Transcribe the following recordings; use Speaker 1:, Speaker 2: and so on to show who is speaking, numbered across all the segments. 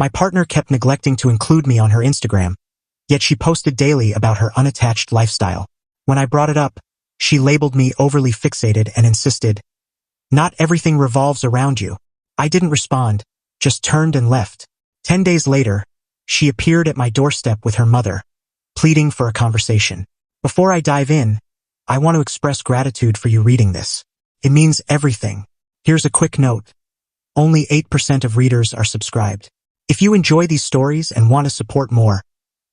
Speaker 1: My partner kept neglecting to include me on her Instagram, yet she posted daily about her unattached lifestyle. When I brought it up, she labeled me overly fixated and insisted, "Not everything revolves around you." I didn't respond, just turned and left. 10 days later, she appeared at my doorstep with her mother, pleading for a conversation. Before I dive in, I want to express gratitude for you reading this. It means everything. Here's a quick note. Only 8% of readers are subscribed. If you enjoy these stories and want to support more,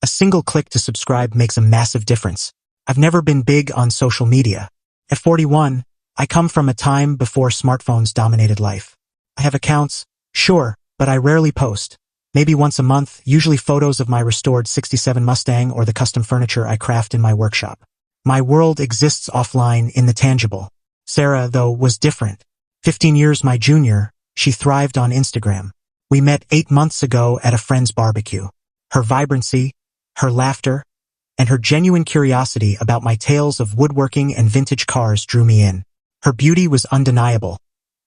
Speaker 1: a single click to subscribe makes a massive difference. I've never been big on social media. At 41, I come from a time before smartphones dominated life. I have accounts, sure, but I rarely post. Maybe once a month, usually photos of my restored '67 Mustang or the custom furniture I craft in my workshop. My world exists offline in the tangible. Sarah, though, was different. 15 years my junior, she thrived on Instagram. We met 8 months ago at a friend's barbecue. Her vibrancy, her laughter, and her genuine curiosity about my tales of woodworking and vintage cars drew me in. Her beauty was undeniable,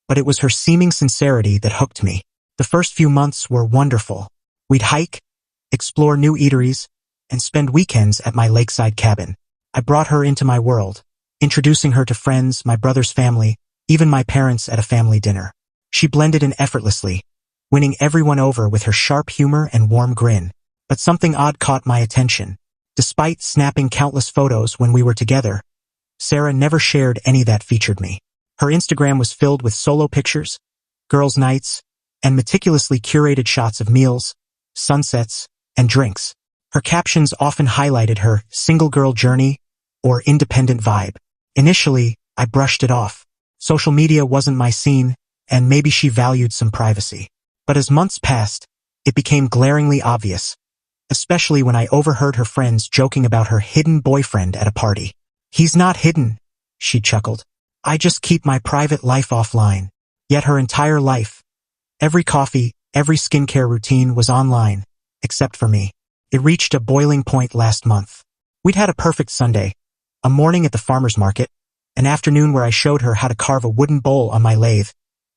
Speaker 1: but it was her seeming sincerity that hooked me. The first few months were wonderful. We'd hike, explore new eateries, and spend weekends at my lakeside cabin. I brought her into my world, introducing her to friends, my brother's family, even my parents at a family dinner. She blended in effortlessly, winning everyone over with her sharp humor and warm grin. But something odd caught my attention. Despite snapping countless photos when we were together, Sarah never shared any that featured me. Her Instagram was filled with solo pictures, girls' nights, and meticulously curated shots of meals, sunsets, and drinks. Her captions often highlighted her single girl journey or independent vibe. Initially, I brushed it off. Social media wasn't my scene, and maybe she valued some privacy. But as months passed, it became glaringly obvious, especially when I overheard her friends joking about her hidden boyfriend at a party. "He's not hidden," she chuckled. "I just keep my private life offline." Yet her entire life, every coffee, every skincare routine was online, except for me. It reached a boiling point last month. We'd had a perfect Sunday, a morning at the farmer's market, an afternoon where I showed her how to carve a wooden bowl on my lathe,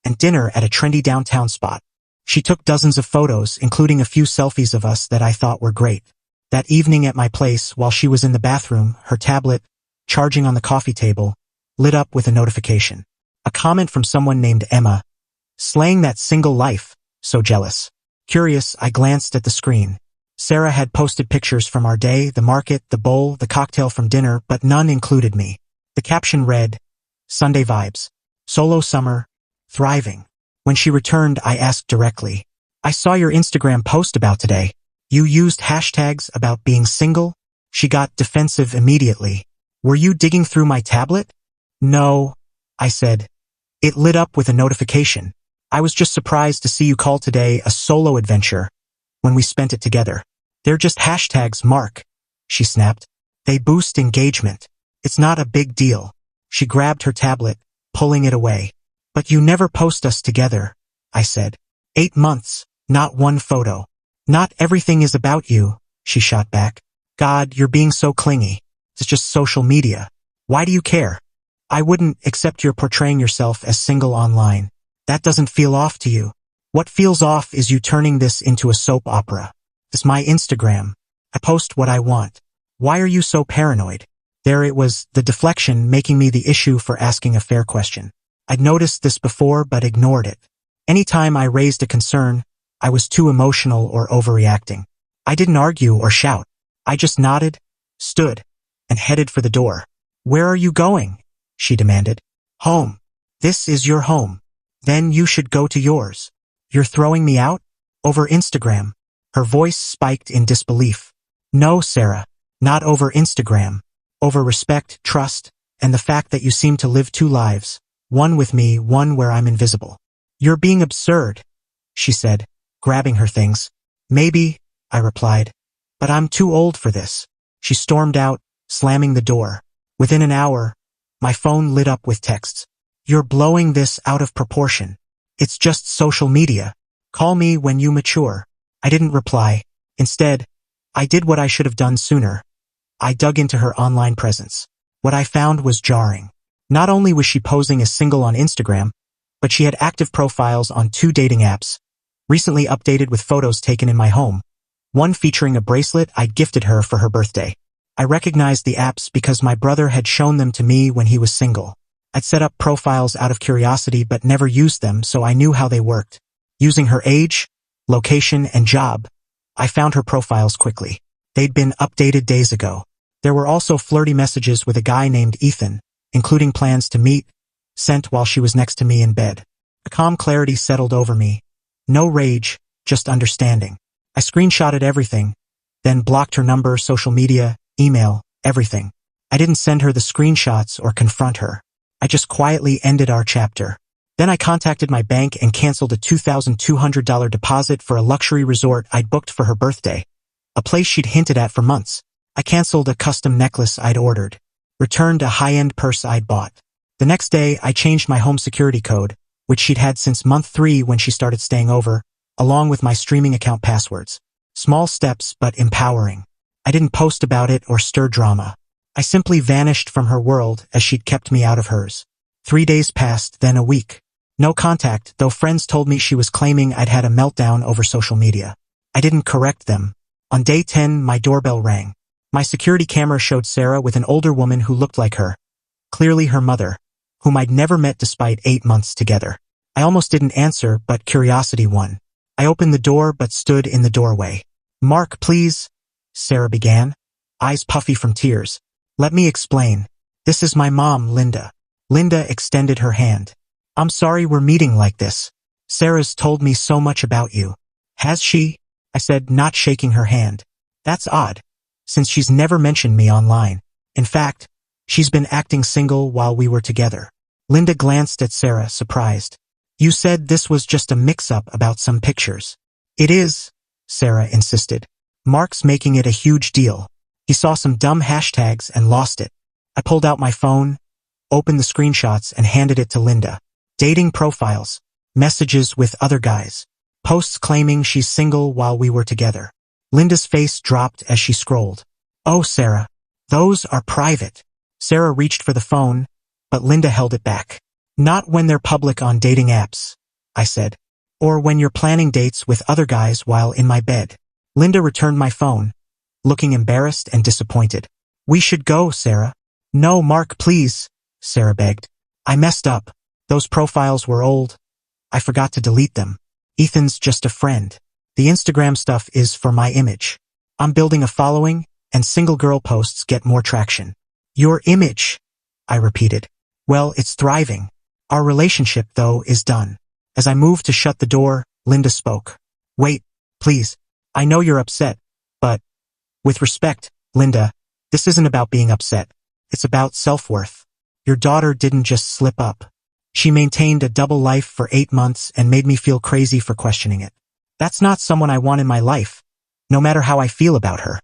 Speaker 1: and dinner at a trendy downtown spot. She took dozens of photos, including a few selfies of us that I thought were great. That evening at my place, while she was in the bathroom, her tablet, charging on the coffee table, lit up with a notification. A comment from someone named Emma, slaying that single life, so jealous. Curious, I glanced at the screen. Sarah had posted pictures from our day, the market, the bowl, the cocktail from dinner, but none included me. The caption read, "Sunday vibes. Solo summer. Thriving." When she returned, I asked directly, "I saw your Instagram post about today. You used hashtags about being single?" She got defensive immediately. "Were you digging through my tablet?" "No," I said. "It lit up with a notification. I was just surprised to see you call today a solo adventure when we spent it together." "They're just hashtags, Mark," she snapped. "They boost engagement. It's not a big deal." She grabbed her tablet, pulling it away. "But you never post us together," I said. 8 months, not one photo. "Not everything is about you," she shot back. "God, you're being so clingy. It's just social media. Why do you care?" "I wouldn't, except you're portraying yourself as single online. That doesn't feel off to you." "What feels off is you turning this into a soap opera. It's my Instagram. I post what I want. Why are you so paranoid?" There it was, the deflection making me the issue for asking a fair question. I'd noticed this before but ignored it. Anytime I raised a concern, I was too emotional or overreacting. I didn't argue or shout. I just nodded, stood, and headed for the door. "Where are you going?" she demanded. "Home. This is your home. Then you should go to yours. You're throwing me out? Over Instagram." Her voice spiked in disbelief. "No, Sarah, not over Instagram. Over respect, trust, and the fact that you seem to live 2 lives. One with me, one where I'm invisible." "You're being absurd," she said, grabbing her things. "Maybe," I replied, "but I'm too old for this." She stormed out, slamming the door. Within an hour, my phone lit up with texts. "You're blowing this out of proportion. It's just social media. Call me when you mature." I didn't reply. Instead, I did what I should have done sooner. I dug into her online presence. What I found was jarring. Not only was she posing as single on Instagram, but she had active profiles on 2 dating apps, recently updated with photos taken in my home, one featuring a bracelet I'd gifted her for her birthday. I recognized the apps because my brother had shown them to me when he was single. I'd set up profiles out of curiosity but never used them, so I knew how they worked. Using her age, location, and job, I found her profiles quickly. They'd been updated days ago. There were also flirty messages with a guy named Ethan, including plans to meet, sent while she was next to me in bed. A calm clarity settled over me. No rage, just understanding. I screenshotted everything, then blocked her number, social media, email, everything. I didn't send her the screenshots or confront her. I just quietly ended our chapter. Then I contacted my bank and canceled a $2,200 deposit for a luxury resort I'd booked for her birthday, a place she'd hinted at for months. I canceled a custom necklace I'd ordered, returned a high-end purse I'd bought. The next day, I changed my home security code, which she'd had since month 3 when she started staying over, along with my streaming account passwords. Small steps, but empowering. I didn't post about it or stir drama. I simply vanished from her world as she'd kept me out of hers. 3 days passed, then a week. No contact, though friends told me she was claiming I'd had a meltdown over social media. I didn't correct them. On day 10, my doorbell rang. My security camera showed Sarah with an older woman who looked like her, clearly her mother, whom I'd never met despite 8 months together. I almost didn't answer, but curiosity won. I opened the door but stood in the doorway. "Mark, please," Sarah began, eyes puffy from tears. "Let me explain. This is my mom, Linda." Linda extended her hand. "I'm sorry we're meeting like this. Sarah's told me so much about you." "Has she?" I said, not shaking her hand. "That's odd, since she's never mentioned me online. In fact, she's been acting single while we were together." Linda glanced at Sarah, surprised. "You said this was just a mix-up about some pictures." "It is," Sarah insisted. "Mark's making it a huge deal. He saw some dumb hashtags and lost it." I pulled out my phone, opened the screenshots, and handed it to Linda. Dating profiles, messages with other guys, posts claiming she's single while we were together. Linda's face dropped as she scrolled. "Oh, Sarah, those are private." Sarah reached for the phone, but Linda held it back. "Not when they're public on dating apps," I said. "Or when you're planning dates with other guys while in my bed." Linda returned my phone, looking embarrassed and disappointed. "We should go, Sarah." "No, Mark, please," Sarah begged. "I messed up. Those profiles were old. I forgot to delete them. Ethan's just a friend. The Instagram stuff is for my image. I'm building a following, and single girl posts get more traction." "Your image," I repeated. "Well, it's thriving. Our relationship, though, is done." As I moved to shut the door, Linda spoke. "Wait, please. I know you're upset, but with respect, Linda, this isn't about being upset. It's about self-worth. Your daughter didn't just slip up. She maintained a double life for 8 months and made me feel crazy for questioning it. That's not someone I want in my life, no matter how I feel about her."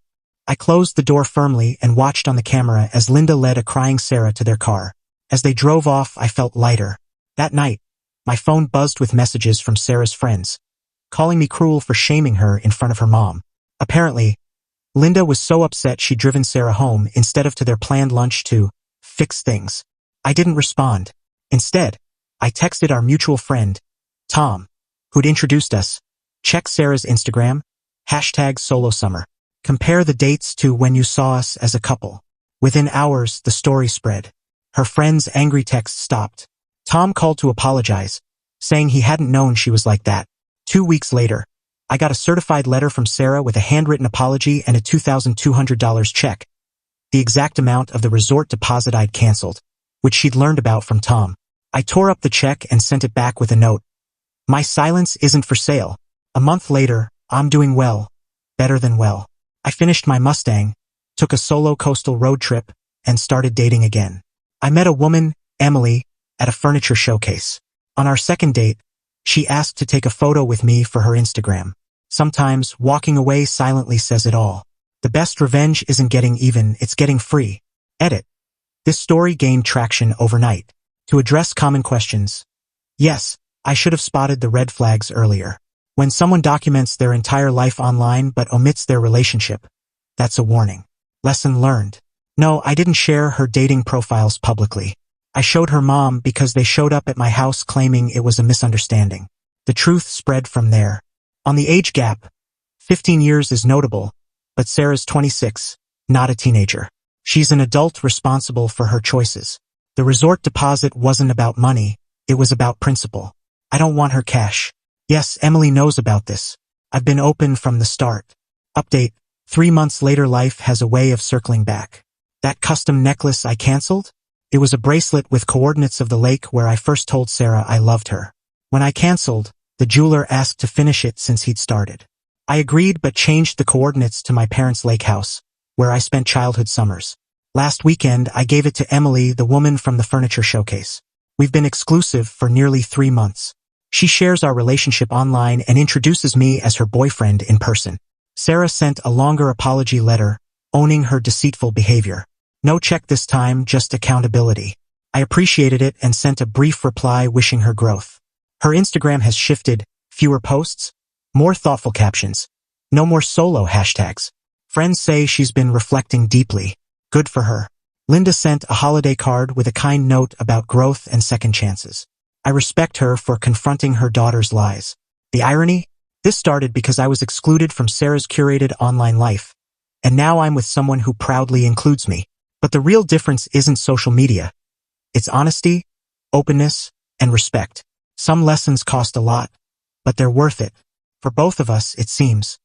Speaker 1: I closed the door firmly and watched on the camera as Linda led a crying Sarah to their car. As they drove off, I felt lighter. That night, my phone buzzed with messages from Sarah's friends, calling me cruel for shaming her in front of her mom. Apparently, Linda was so upset she'd driven Sarah home instead of to their planned lunch to fix things. I didn't respond. Instead, I texted our mutual friend, Tom, who'd introduced us. "Check Sarah's Instagram, #SoloSummer. Compare the dates to when you saw us as a couple." Within hours, the story spread. Her friend's angry text stopped. Tom called to apologize, saying he hadn't known she was like that. 2 weeks later, I got a certified letter from Sarah with a handwritten apology and a $2,200 check, the exact amount of the resort deposit I'd canceled, which she'd learned about from Tom. I tore up the check and sent it back with a note. "My silence isn't for sale." A month later, I'm doing well, better than well. I finished my Mustang, took a solo coastal road trip, and started dating again. I met a woman, Emily, at a furniture showcase. On our second date, she asked to take a photo with me for her Instagram. Sometimes walking away silently says it all. The best revenge isn't getting even, it's getting free. Edit. This story gained traction overnight. To address common questions. Yes, I should have spotted the red flags earlier. When someone documents their entire life online but omits their relationship, that's a warning. Lesson learned. No, I didn't share her dating profiles publicly. I showed her mom because they showed up at my house claiming it was a misunderstanding. The truth spread from there. On the age gap, 15 years is notable, but Sarah's 26, not a teenager. She's an adult responsible for her choices. The resort deposit wasn't about money, it was about principle. I don't want her cash. Yes, Emily knows about this. I've been open from the start. Update: 3 months later, life has a way of circling back. That custom necklace I canceled? It was a bracelet with coordinates of the lake where I first told Sarah I loved her. When I canceled, the jeweler asked to finish it since he'd started. I agreed but changed the coordinates to my parents' lake house, where I spent childhood summers. Last weekend, I gave it to Emily, the woman from the furniture showcase. We've been exclusive for nearly 3 months. She shares our relationship online and introduces me as her boyfriend in person. Sarah sent a longer apology letter, owning her deceitful behavior. No check this time, just accountability. I appreciated it and sent a brief reply wishing her growth. Her Instagram has shifted, fewer posts, more thoughtful captions, no more solo hashtags. Friends say she's been reflecting deeply. Good for her. Linda sent a holiday card with a kind note about growth and second chances. I respect her for confronting her daughter's lies. The irony? This started because I was excluded from Sarah's curated online life, and now I'm with someone who proudly includes me. But the real difference isn't social media. It's honesty, openness, and respect. Some lessons cost a lot, but they're worth it. For both of us, it seems.